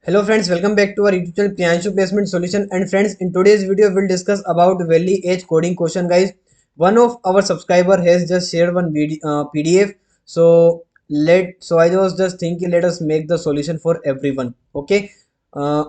Hello friends, welcome back to our YouTube channel Priyanshu Placement Solution. And friends, in today's video we'll discuss about Valley Edge coding question, guys. One of our subscriber has just shared one PDF. So I was just thinking, let us make the solution for everyone. Okay.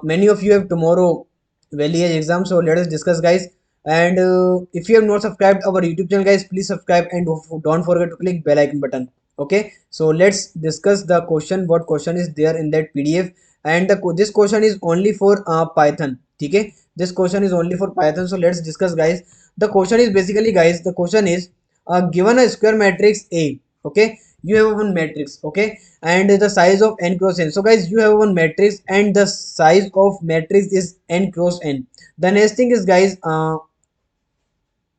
Many of you have tomorrow Valley Edge exam, so let us discuss, guys. And if you have not subscribed our YouTube channel, guys, please subscribe and don't forget to click bell icon button. Okay. So let's discuss the question. What question is there in that PDF? And this question is only for Python. Okay, this question is only for Python. So let's discuss, guys. The question is basically, guys, the question is given a square matrix A. Okay, you have one matrix. Okay, and the size of n cross n. So guys, you have one matrix and the size of matrix is n cross n. The next thing is, guys, and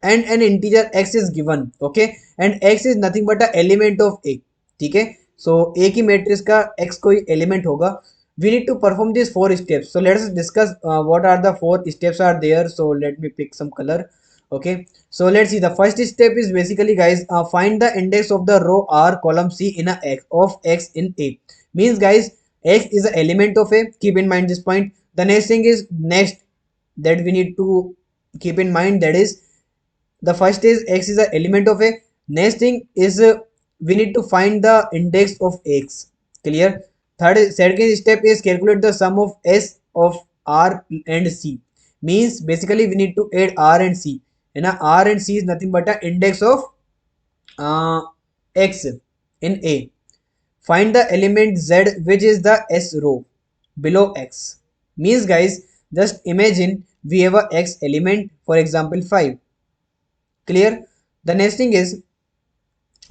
an integer x is given. Okay, and x is nothing but a element of A. ठीक है, so A की matrix का x कोई element होगा. We need to perform these four steps. So let us discuss what are the four steps are there. So let me pick some color. Okay, so let's see. The first step is basically, guys, find the index of the row R column C in a x of x in A. Means, guys, x is an element of A. Keep in mind this point. The next thing is next that we need to keep in mind, that is the first is x is an element of A. Next thing is we need to find the index of x. Clear? Second step is calculate the sum of s of R and C. Means basically we need to add R and C, and R and C is nothing but an index of uh, x in A. Find the element z, which is the s row below x. Means, guys, just imagine we have a x element, for example 5. Clear? The next thing is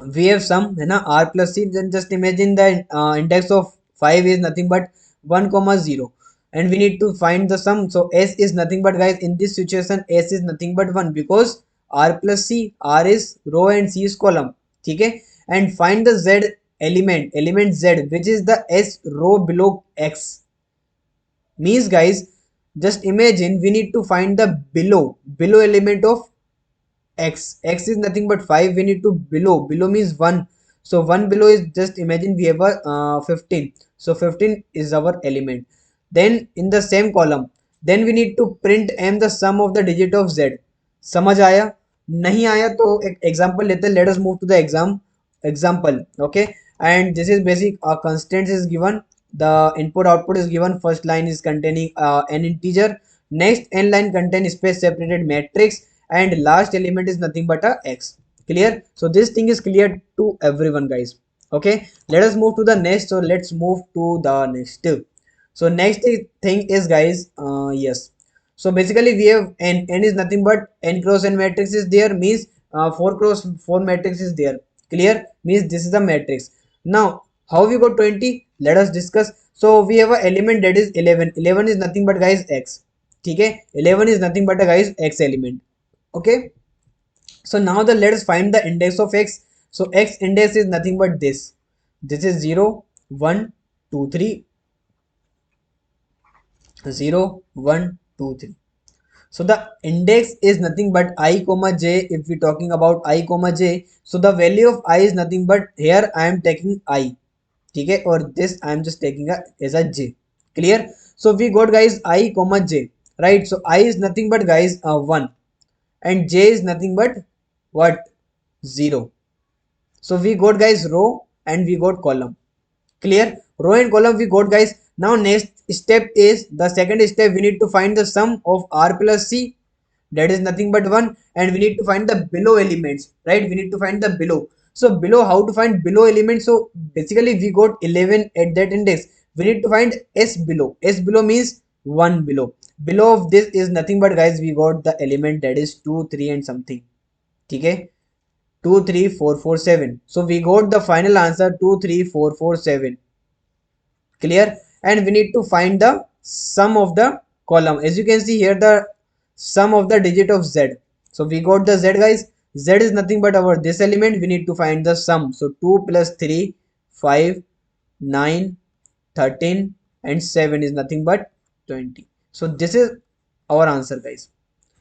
we have sum है ना r plus c. Then just imagine the index of 5 is nothing but 1 comma 0, and we need to find the sum. So s is nothing but, guys, in this situation s is nothing but 1, because r plus c, r is row and c is column. ठीक है, and find the z element z, which is the s row below x. Means, guys, just imagine we need to find the below element of x is nothing but 5. We need to below means 1. So 1 below is, just imagine we have a 15. So 15 is our element. Then in the same column, then we need to print m the sum of the digit of z. समझ आया? नहीं आया तो एक example लेते हैं. Let us move to the example. Okay, and this is basic. Constants is given, the input output is given. First line is containing an integer, next n line contains space separated matrix, and last element is nothing but a x. Clear? So this thing is clear to everyone, guys. Okay, let us move to the next. So let's move to the next. So next thing is, guys, yes, so basically we have n is nothing but n cross n matrix is there. Means 4 cross 4 matrix is there. Clear? Means this is the matrix. Now how we got 20, let us discuss. So we have a element that is 11. 11 is nothing but, guys, x. Okay, 11 is nothing but a, guys, x element. Okay, so now the let us find the index of x. So x index is nothing but this is 0 1 2 3, 0 1 2 3. So the index is nothing but I comma j. If we talking about I comma j, so the value of I is nothing but, here I am taking I. Okay, or this I am just taking as a j. Clear? So we got, guys, I comma j, right? So I is nothing but, guys, 1, and j is nothing but what? 0. So we got, guys, row and we got column. Clear? Row and column we got, guys. Now next step is, the second step, we need to find the sum of r plus c, that is nothing but 1, and we need to find the below elements, right? We need to find the below. So below, how to find below elements? So basically we got 11 at that index. We need to find s below. S below means 1 below. Below of this is nothing but, guys, we got the element that is 2 3 and something. Okay, 2 3 4 4 7. So we got the final answer 2 3 4 4 7. Clear? And we need to find the sum of the column. As you can see here, the sum of the digit of z. So we got the z, guys. Z is nothing but our this element. We need to find the sum. So 2 plus 3 5 9 13 and 7 is nothing but 20. So this is our answer, guys.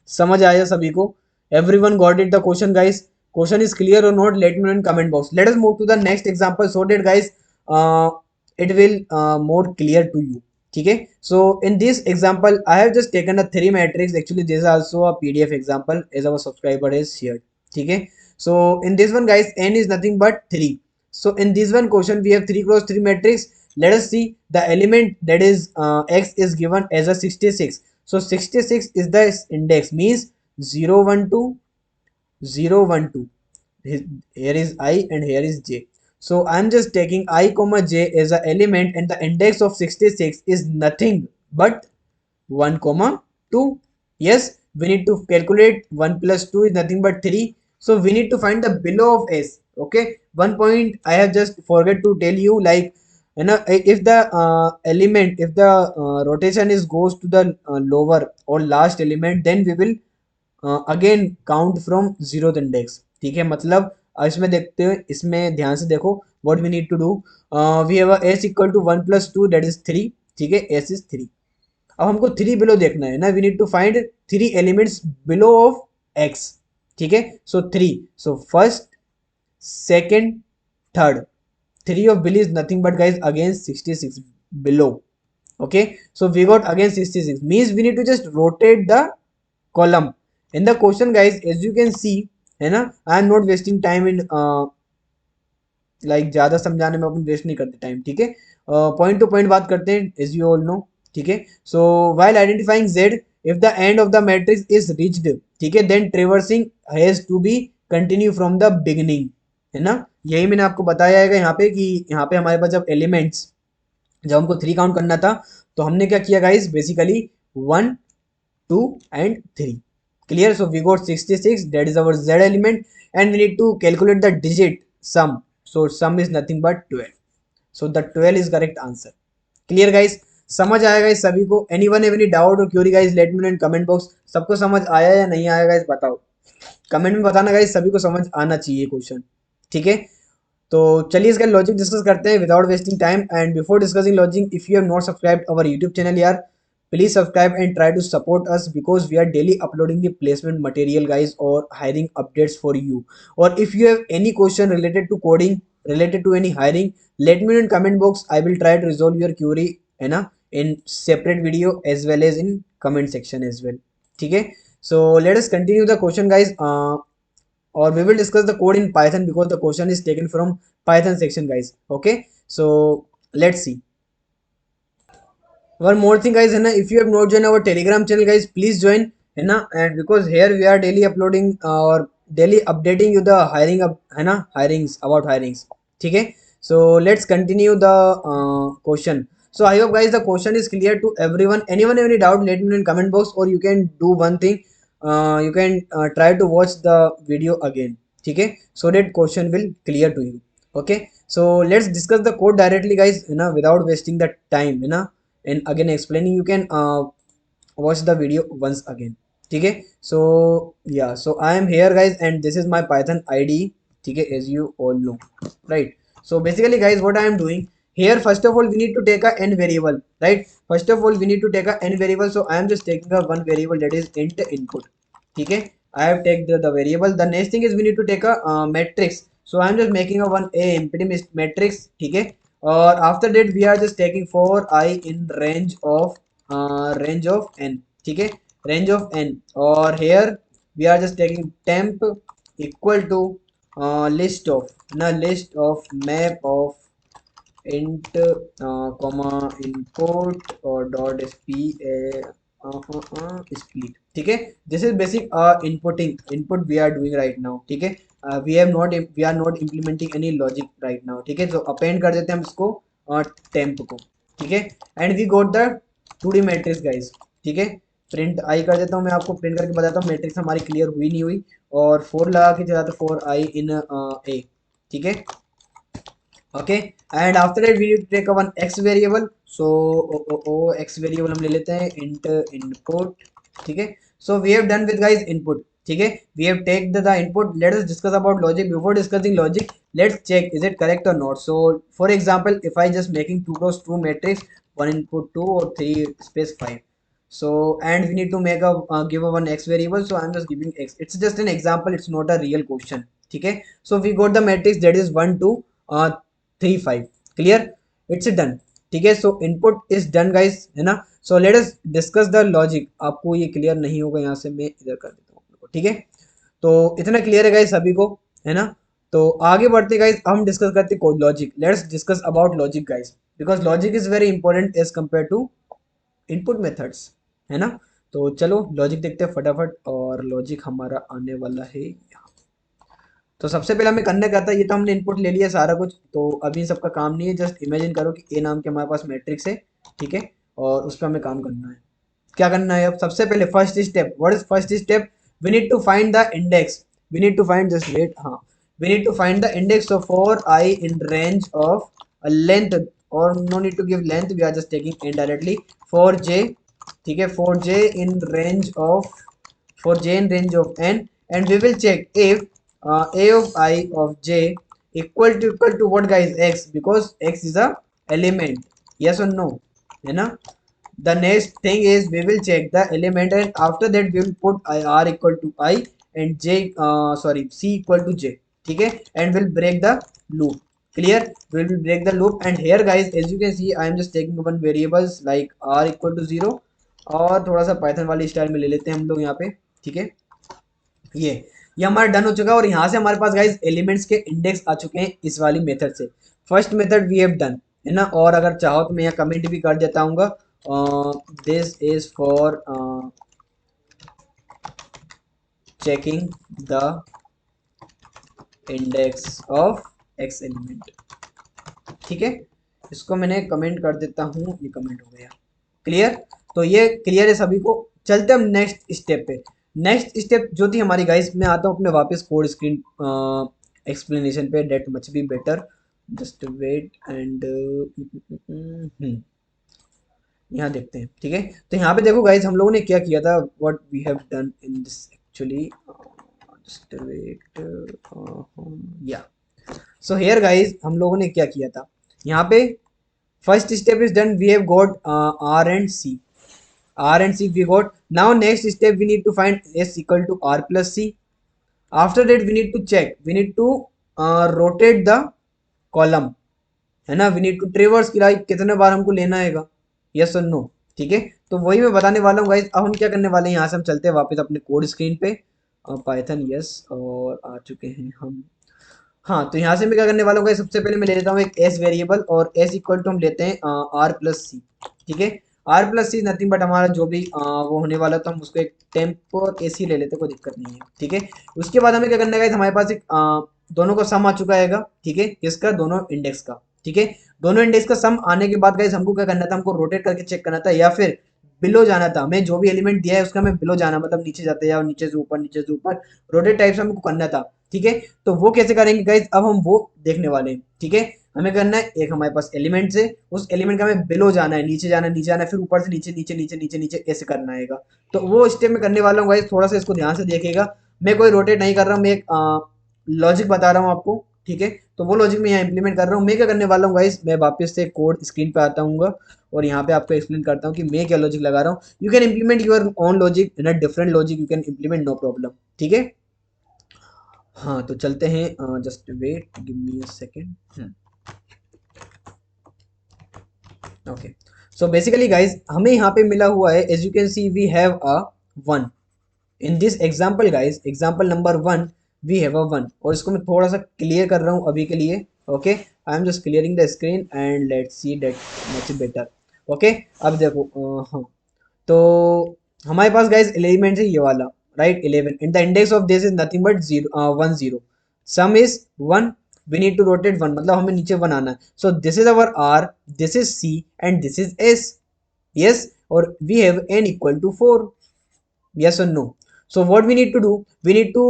समझ आया सभी को? Everyone got it the question, guys? Question is clear or not? Let me know in comment box. Let us move to the next example so that, guys, it will more clear to you. ठीक है. So in this example I have just taken a 3 matrix. Actually this is also a PDF example as our subscriber is shared. ठीक है. So in this one guys n is nothing but 3. So in this one question we have 3 cross 3 matrix. Let us see the element that is x is given as a 66. So 66 is the index, means 0 1 2 0 1 2. Here is I and here is j. So I'm just taking I comma j as an element, and the index of 66 is nothing but 1 comma 2. Yes, we need to calculate 1 plus 2 is nothing but 3. So we need to find the below of s. Okay, one point I have just forget to tell you, like, you know, if the element, if the rotation is goes to the lower or last element, then we will again count from zero index. ठीक है, मतलब इसमें देखते हैं, इसमें ध्यान से देखो what we need to do. We have S equal to 1 plus 2 that is 3. ठीक है, एस इज 3. अब हमको 3 बिलो देखना है ना, we need to find 3 elements below of X. ठीक है, so 3, so first second third, 3 of bill is nothing but guys again 66 below. Okay, so we got again 66, means we need to just rotate the column in the question guys. As you can see, है ना, I am not wasting time in like ज़्यादा समझाने में अपन waste नहीं करते time. ठीक है, point two point बात करते हैं एज यू ऑल नो. ठीक है, so while identifying Z, if the end of the matrix is reached, ठीक है, then traversing has to be continue from the beginning. है ना, यही मैंने आपको बताया है यहाँ पे कि यहाँ पे हमारे पास जब एलिमेंट्स, जब हमको 3 काउंट करना था, तो हमने क्या किया guys, basically 1 2 and 3. Clear? So we got 66, that is our z element, and we need to calculate the digit sum. So sum is nothing but 12. So the 12 is correct answer. Clear guys? समझ आया guys सभी को? Anyone have any doubt or query guys, let me know in comment box. सबको समझ आया या नहीं आया गाइस, बताओ कमेंट में बताना गाइस, सभी को समझ आना चाहिए क्वेश्चन. ठीक है, तो चलिए इसका लॉजिक डिस्कस करते हैं without wasting time. And before discussing logic, if you have not subscribed our YouTube channel यार, please subscribe and try to support us, because we are daily uploading the placement material guys or hiring updates for you. Or if you have any question related to coding, related to any hiring, let me know in comment box. I will try to resolve your query है ना, in separate video as well as in comment section as well. ठीक है, so let us continue the question guys. Or we will discuss the code in Python, because the question is taken from Python section guys. Okay, so let's see. One more thing guys, है ना, if you have not joined our telegram channel guys, please join, है ना, and because here we are daily uploading or daily updating you the hiring up, है ना, hirings, about hirings. ठीक है, so let's continue the question. So I hope guys the question is clear to everyone. Anyone have any doubt, let me know in comment box, or you can do one thing, you can try to watch the video again. ठीक है, so that question will clear to you. Okay, so let's discuss the code directly guys, है ना, without wasting the time, है ना, and again explaining. You can watch the video once again. ठीक है, so yeah, so I am here guys, and this is my Python ID. ठीक है, as you all know, right? So basically guys, what I am doing here, first of all we need to take a n variable, right? First of all we need to take a n variable, so I am just taking a one variable, that is int input. ठीक है, I have taken the variable. The next thing is we need to take a matrix, so I am just making a one a empty matrix. ठीक है, or after that we are just taking for I in range of n. ठीक है, range of n, or here we are just taking temp equal to list of map of int comma import or dot speed. ठीक है, this is basic input we are doing right now. ठीक है, we are not implementing any logic right now. ठीक है, so append कर देते हैं हम इसको temp को. ठीक है, and we got the 2D matrix guys. ठीक है, प्रिंट आई कर देता हूँ, मैं आपको प्रिंट करके बताता हूँ मैट्रिक्स हमारी क्लियर हुई नहीं हुई. और 4 लगा के चलाते 4 आई इन ए. ठीक है, okay, and after that we need to take a one x variable. So x variable हम ले लेते हैं int input. ठीक है, so we have done with guys input. ठीक है, we have take the input. Let us discuss about logic. Before discussing logic, let's check is it correct or not. So for example, if I just making 2 cross 2 matrix, 1 input 2 or 3 space 5. So and we need to make a give a one x variable, so I'm just giving x. It's just an example, it's not a real question. ठीक है, so we got the matrix that is 1 2 3 5. Clear? It's done. ठीक है। सो input is done guys, है ना। सो let us discuss the logic. आपको ये clear नहीं होगा, यहाँ से मैं इधर कर देता हूँ आपको, ठीक है। तो इतना क्लियर है गाइस सभी को, है ना। तो आगे बढ़ते गाइस, हम डिस्कस करते हैं logic. Let's discuss about logic guys, because logic is very important as compare to input methods, है ना। तो चलो लॉजिक देखते हैं फटाफट, और लॉजिक हमारा आने वाला है यहाँ। तो सबसे पहले हमें करना क्या था, ये तो हमने इनपुट ले लिया सारा कुछ, तो अभी सबका काम नहीं है। जस्ट इमेजिन करो कि ए नाम के हमारे पास मैट्रिक्स है, ठीक है, और उस पर हमें काम करना है। क्या करना है अब, सबसे पहले first step, what is first step, we need to find the index, we need to find, just wait, हाँ, we need to find the index of for i in range of length, और no need to give length, we are just taking indirectly for j, ठीक है, for j in range of, for j in range of n, and we will check if a of I of j equal to what guys, x, because x is a element, yes or no, है ना। the next thing is we will check the element, and after that we will put r equal to I and j sorry c equal to j, ठीक है, and we'll break the loop, clear, we will break the loop। and here guys as you can see I am just taking one variables like r equal to 0, और थोड़ा सा Python वाली style में ले लेते हैं हम लोग यहाँ पे, ठीक है। ये ये हमारा डन हो चुका है, और यहाँ से हमारे पास गाइस एलिमेंट्स के इंडेक्स आ चुके हैं इस वाली मेथड से। First method we have done, है ना। और अगर चाहो तो मैं यहाँ कमेंट भी कर देता हूँ, this is for checking the index of x element, ठीक है। इसको मैंने कमेंट कर देता हूँ, ये कमेंट हो गया, क्लियर। तो ये क्लियर है सभी को। चलते हम नेक्स्ट स्टेप पे। नेक्स्ट स्टेप जो थी हमारी गाइस, मैं आता हूँ अपने वापस कोड स्क्रीन एक्सप्लेनेशन पे, that much be better, just wait and यहाँ देखते हैं, ठीक है। तो यहाँ पे देखो गाइस हम लोगों ने क्या किया था, what we have done in this actually, just wait, या सो हियर गाइस हम लोगों ने क्या किया था, यहाँ पे first step is done, we have got r and c, r and c we got। now next step we need to find s equal to r plus c। after that we need to check, we need to rotate the column, है ना, we need to traverse कि like कितने बार हमको लेना हैगा, yes or no, ठीक है। तो वही मैं बताने वाला हूँ गाइस। अब हम क्या करने वाले हैं, यहाँ से हम चलते हैं वापस अपने कोड स्क्रीन पे, पाइथन यस, और आ चुके हैं हम। हाँ, तो यहाँ से मैं क्या करने वाला हूँ, सबसे पहले मैं ले लेता हूँ एक एस वेरिएबल, और एस इक्वल टू हम लेते हैं आर प्लस सी, ठीक है। R plus C nothing but हमारा जो भी वो होने वाला, तो हम उसको एक टेम्प और ए सी ले लेते हैं, कोई दिक्कत नहीं है, ठीक है। उसके बाद हमें क्या करना है, हमारे पास एक दोनों का सम आ चुका है, ठीक है, किसका, दोनों इंडेक्स का, ठीक है। दोनों इंडेक्स का सम आने के बाद गाइस हमको क्या करना था, हमको रोटेट करके चेक करना था, या फिर बिलो जाना था। हमें जो भी एलिमेंट दिया है उसका हमें बिलो जाना, मतलब नीचे जाते हैं, या नीचे से ऊपर, नीचे से ऊपर, रोटेट टाइप से हमको करना था, ठीक है। तो वो कैसे करेंगे गाइज, अब हम वो देखने वाले हैं, ठीक है। हमें करना है, एक हमारे पास एलिमेंट से, उस एलिमेंट का हमें बिलो जाना है, नीचे जाना है, नीचे आना है, फिर ऊपर से नीचे, नीचे नीचे नीचे नीचे ऐसे करना है। तो वो स्टेप में करने वाला हूँ गाइज, थोड़ा सा इसको ध्यान से देखिएगा। मैं कोई रोटेट नहीं कर रहा हूँ, मैं एक लॉजिक बता रहा हूँ आपको, ठीक है। तो वो लॉजिक मैं यहाँ इंप्लीमेंट कर रहा हूँ। मैं क्या करने वाला हूँ गाइज, मैं वापस से कोड स्क्रीन पे आता हूँ, और यहाँ पे आपको एक्सप्लेन करता हूँ कि मैं क्या लॉजिक लगा रहा हूँ। You can implement your own logic in a different logic, you can implement, no problem, ठीक है। हाँ, तो चलते हैं, just wait, give me a second. Okay, so basically guys हमें यहाँ पे मिला हुआ है, as you can see we have a 1 in this example guys, example number 1 we have a 1, और इसको मैं थोड़ा सा क्लियर कर रहा हूँ अभी के लिए, okay. I am just clearing the screen and let's see that much better, okay. अब देखो, हाँ, तो हमारे पास गाइज एलिमेंट है ये वाला, right, 11, and the index of this is nothing but 0 1 0, sum is 1, we need to rotate 1, मतलब हमें नीचे 1 आना है। So this is our R, this is C and this is S, yes, और we have n equal to 4, yes or no। So what we need to do, we need to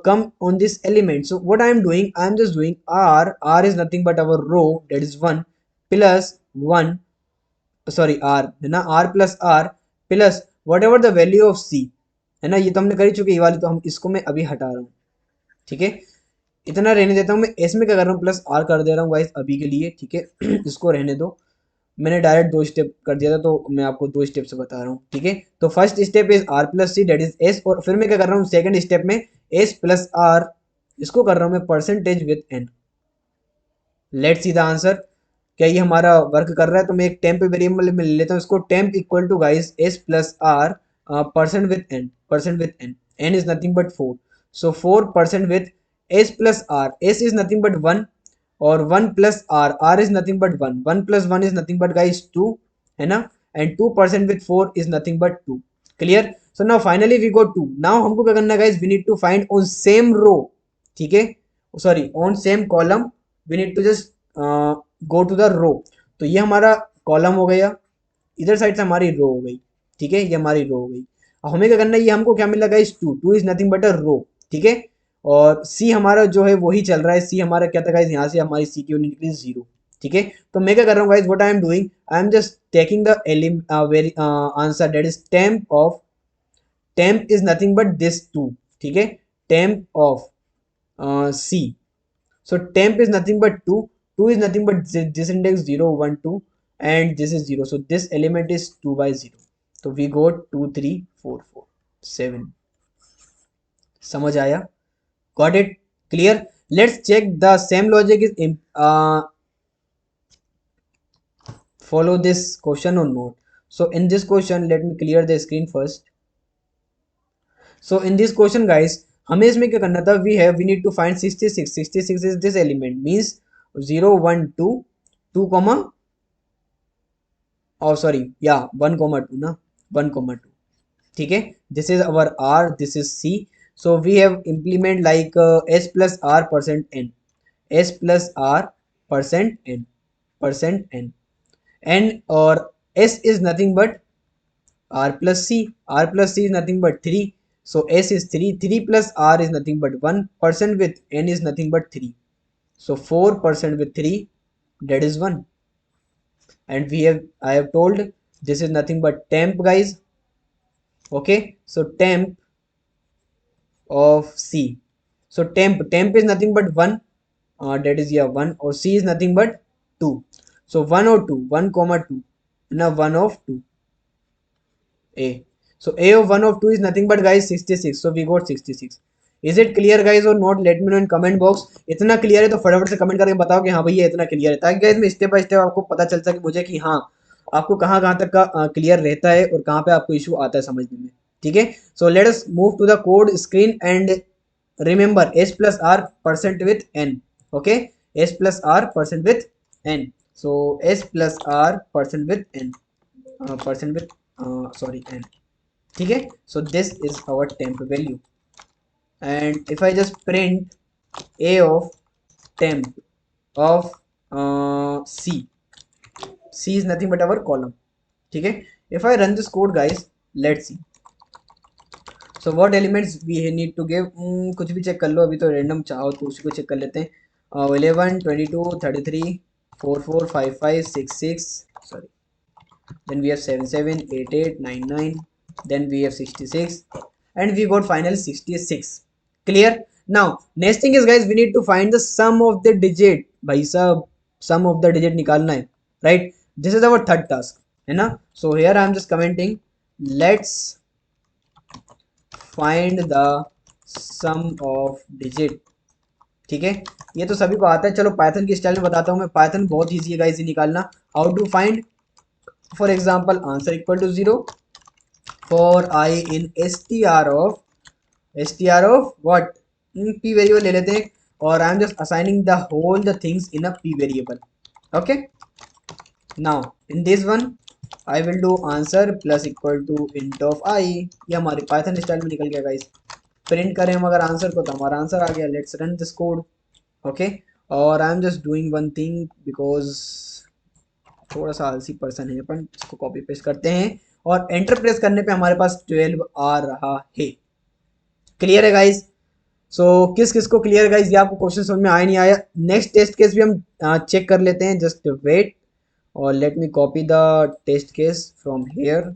come on this element। so what I am doing, I am just doing r is nothing but our row, that is 1 plus 1, sorry r, है ना, r plus r plus what ever the value of c, है ना। ये तो हमने कर ही चुके ये वाली, तो हम इसको मैं अभी हटा रहा हूँ, ठीक है। इतना रहने देता हूँ मैं, इसमें क्या कर रहा हूँ, प्लस r कर दे रहा हूँ गाइस अभी के लिए, ठीक है। इसको रहने दो, मैंने डायरेक्ट 2 स्टेप कर दिया था, तो मैं आपको 2 स्टेप से बता रहा हूँ, ठीक है। तो first step is r plus C, that is s, और फिर मैं क्या कर रहा हूँ सेकंड स्टेप में s प्लस r, इसको कर रहा हूँ मैं percentage with n। Let's see the answer, क्या ये हमारा वर्क कर रहा है? तो मैं एक टेम्प वेरिएबल में ले लेता हूँ इसको, temp equal to guys S plus R percent with N, N is nothing but 4, so 4% with S plus R, S is nothing but 1 और 1 plus R, R is nothing but 1, 1 plus 1 is nothing but guys 2, है ना, and 2% with 4 is nothing but 2, clear? So now finally we go 2, now हमको क्या करना है guys, we need to find on same row, ठीक है, sorry on same column, we need to just go to the row, तो ये हमारा column हो गया, इधर साइड से हमारी रो हो गई, ठीक है, ये हमारी रो हो गई। अब हमें क्या करना है, ये हमको क्या मिला guys, two, two is nothing but a row, ठीक है, और सी हमारा जो है वही चल रहा है, सी हमारा क्या था गाइस, यहाँ से हमारी सी की यूनिट निकली 0, ठीक है। तो मैं क्या कर रहा हूँ guys, what I am doing, I am just taking the very answer that is temp of, temp is nothing but this 2, ठीक है, temp of C, so temp is nothing but 2, 2 is nothing but this index 0 1 2 and this is 0, so this element is 2 by 0, so we got 2 3 4 4 7, समझ आया? Got it? Clear? Let's check the same logic is follow this question or not. So in this question, let me clear the screen first. So in this question guys, हमें इसमें क्या करना था, we need to find 66, 66 is this element, means 0 1 2 2 comma, और sorry या 1,2 ना, 1,2, ठीक है, this is our R, this is C, so we have implement like S plus R percent N, S plus R percent N, N और S is nothing but R plus C, R plus C is nothing but 3, so s is 3, 3 plus r is nothing but 1, percent with n is nothing but 3, so 4% with 3, that is 1, and I have told this is nothing but temp guys, okay, so temp of c, so temp is nothing but 1, that is yeah 1, or c is nothing but 2, so 1 or 2, 1 comma 2, now 1 of 2 a, so a of 1 of 2 is nothing but guys 66, so we got 66. Is it clear guys or not? Let me know in comment box. इतना clear है तो फटाफट से comment करके बताओ कि हाँ भैया इतना क्लियर है, ताकि गाइस मैं स्टेप बाय स्टेप आपको पता चल सके मुझे कि हाँ आपको कहाँ कहाँ तक का क्लियर रहता है और कहाँ पे आपको इशू आता है समझने में, ठीक है। So let us move to the code screen and remember S plus R percent with N, okay, S plus R percent with N, so S plus R percent with N, percent with sorry N, ठीक है। So this is our temp value, and if I just print a of temp of c, c is nothing but our column, ठीक है। if I run this code guys, let's see, so what elements we need to give, कुछ भी check कर लो, अभी तो random चाहो तो उसी को चेक कर लेते हैं, 11 22 33 44 55 66, sorry, then we have 77 88 99, then we have 66, and we got final 66, clear? Now next thing is guys, we need to find the sum of the digit, भाई साहब sum of the digit निकालना है, right? This is our third task, है ना? So here I am just commenting, let's find the sum of digit, ठीक है, ये तो सभी को आता है, चलो पाइथन की स्टाइल में बताता हूँ मैं, पाइथन बहुत ईजी है गाइस ये निकालना, how to find, for example answer equal to 0 for I in str of what, p variable ले लेते हैं, और I am just assigning the whole the things in a p variable, okay। now in this one I will do answer plus equal to int of I, ये हमारे Python style में निकल गया guys, print करें हम अगर answer को तो हमारा आंसर आ गया, let's run this code, okay. और I am just doing one thing because थोड़ा सा आलसी पर्सन है अपन, इसको कॉपी पेस्ट करते हैं और एंटर प्रेस करने पे हमारे पास 12 आ रहा है, क्लियर है गाइस? सो किस किस को क्लियर है गाइस, ये आपको क्वेश्चन समझ में आया नहीं आया? नेक्स्ट टेस्ट केस भी हम चेक कर लेते हैं, जस्ट वेट, और let me copy the test case from here,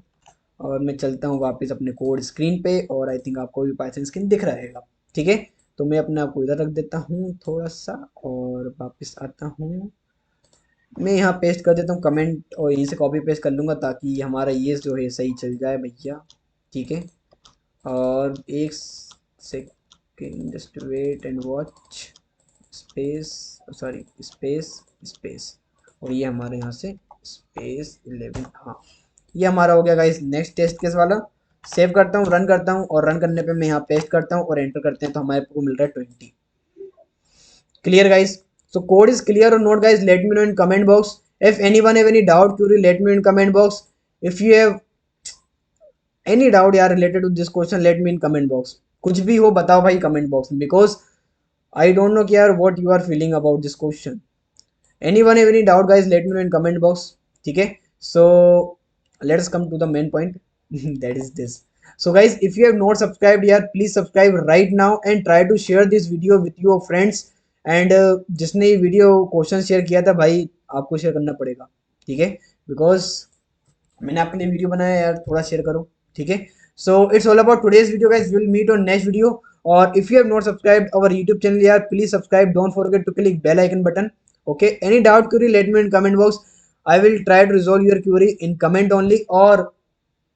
और मैं चलता हूँ वापस अपने कोड स्क्रीन पे, और आई थिंक आपको भी पाइथन स्क्रीन दिख रहेगा, ठीक है। तो मैं अपने आप को इधर रख देता हूँ थोड़ा सा, और वापस आता हूँ, मैं यहाँ पेस्ट कर देता हूँ कमेंट, और यहीं से कॉपी पेस्ट कर लूँगा ताकि हमारा ये जो है सही चल जाए भैया, ठीक है। और एक second just wait and watch, space, sorry space space, और ये हमारे यहाँ से स्पेस 11, हाँ ये हमारा हो गया गाइस नेक्स्ट टेस्ट केस वाला। सेव करता हूँ, रन करता हूँ, और रन करने पे मैं यहाँ पेस्ट करता हूँ और एंटर करते हैं तो हमारे को मिल रहा है 20। Clear guys? So code is clear or not guys? Let me know in comment box. If anyone have any doubt, query, let me know in comment box. If you have any doubt यार related to this question, let me in comment box. कुछ भी हो बताओ भाई comment box में, because I don't know कि यार what you are feeling about this question. Anyone have any doubt guys? Let me know in comment box. ठीक है? So let's come to the main point. That is this. So guys, if you have not subscribed yet, please subscribe right now and try to share this video with your friends. And जिसने ये video question share किया था भाई, आपको share करना पड़ेगा, ठीक है, बिकॉज मैंने आपके लिए वीडियो बनाया यार, थोड़ा शेयर करो, ठीक है। So it's all about today's video guys, will meet on next video. और if you have not subscribed our YouTube channel यार, please subscribe, don't forget to click bell icon button. Okay, any doubt query let me in comment box, I will try to resolve your query in comment only. और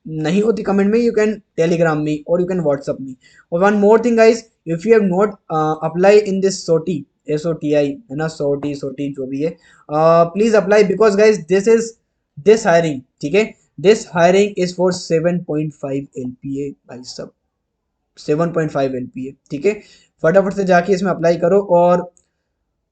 नहीं होती comment में, you can Telegram मी और you can WhatsApp me. और one more thing guys, if you have not apply in this SOTI, SOTI है ना, SOTI जो भी है, please apply, because guys this hiring, ठीक है, this hiring is for 7.5 LPA भाई सब, 7.5 LPA, ठीक है। फटाफट से जाके इसमें अप्लाई करो। और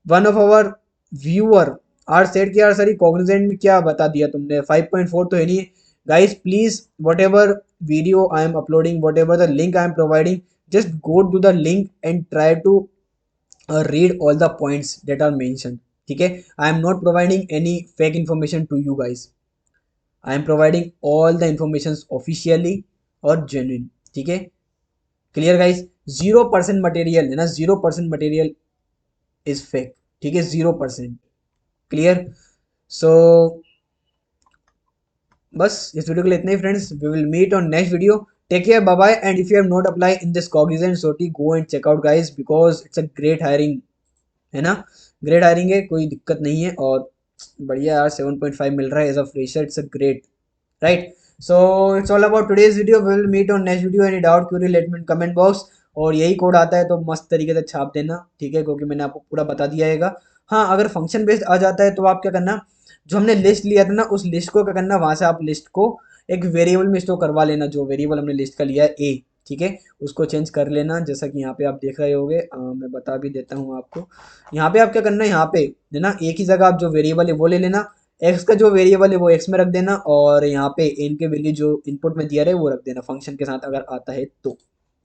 one of our viewer are said कि यार सर कॉग्निजेंट में क्या बता दिया तुमने, 5.4 तो है नहीं। Guys please, what ever video I am uploading, what ever the link I am providing, just go to the link and try to read all the points that are mentioned, ठीक है। I am not providing any fake information to you guys, I am providing all the informations officially और genuine, ठीक है। Clear guys? 0% material है ना, 0% material is fake, ठीक है, 0%। Clear? सो बस इस वीडियो के लिए इतना ही friends, we will meet on next video. Take care, bye bye, and if you have not apply in this Cognizant SOTI, go and check out guys, because it's a great hiring, है ना, great hiring है, कोई दिक्कत नहीं है। और बढ़िया यार, 7.5 मिल रहा है as a fresher, it's a great, right. So it's all about today's video, we will meet on next video. Any doubt query let me in comment box. और यही कोड आता है तो मस्त तरीके से छाप देना, ठीक है, क्योंकि मैंने आपको पूरा बता दिया है। हाँ, अगर फंक्शन बेस्ड आ जाता है तो आप क्या करना, जो हमने लिस्ट लिया था ना, उस लिस्ट को क्या करना, वहां से आप लिस्ट को एक वेरिएबल में स्टोर करवा लेना, जो वेरिएबल हमने लिस्ट का लिया है ए, ठीक है, उसको चेंज कर लेना, जैसा कि यहाँ पे आप देख रहे होगे। मैं बता भी देता हूँ आपको। यहाँ पे आप क्या करना है, यहाँ पे है ना, एक ही जगह आप जो वेरिएबल है वो ले लेना, एक्स का जो वेरिएबल है वो एक्स में रख देना, और यहाँ पे एन के वैल्यू जो इनपुट में दिया रहे वो रख देना फंक्शन के साथ, अगर आता है तो,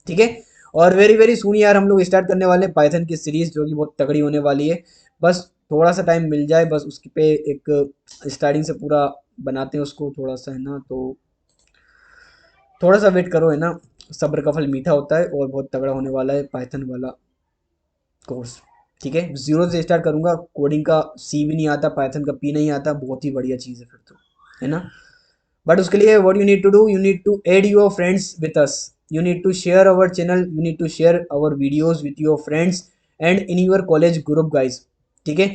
ठीक है। और वेरी वेरी सुन यार, हम लोग स्टार्ट करने वाले हैं पाइथन की सीरीज, जो कि बहुत तगड़ी होने वाली है। बस थोड़ा सा टाइम मिल जाए, बस उसकी पे एक स्टार्टिंग से पूरा बनाते हैं उसको थोड़ा सा, है ना, तो थोड़ा सा वेट करो, है ना, सब्र का फल मीठा होता है, और बहुत तगड़ा होने वाला है पाइथन वाला कोर्स, ठीक है। जीरो से स्टार्ट करूंगा, कोडिंग का सी भी नहीं आता, पाइथन का पी नहीं आता, बहुत ही बढ़िया चीज़ है फिर तो, है ना। बट उसके लिए what you need to do, you need to add your friends with us, you need to share our channel, you need to share our videos with your friends and in your college group guys, ठीक है।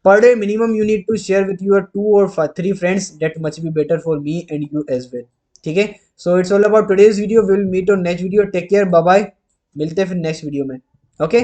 Per day minimum you need to share with your 2 or 3 friends, that much be better for me and you as well, ठीक है। So it's all about today's video, will meet on next video, take care, bye bye, मिलते हैं फिर next video में, okay.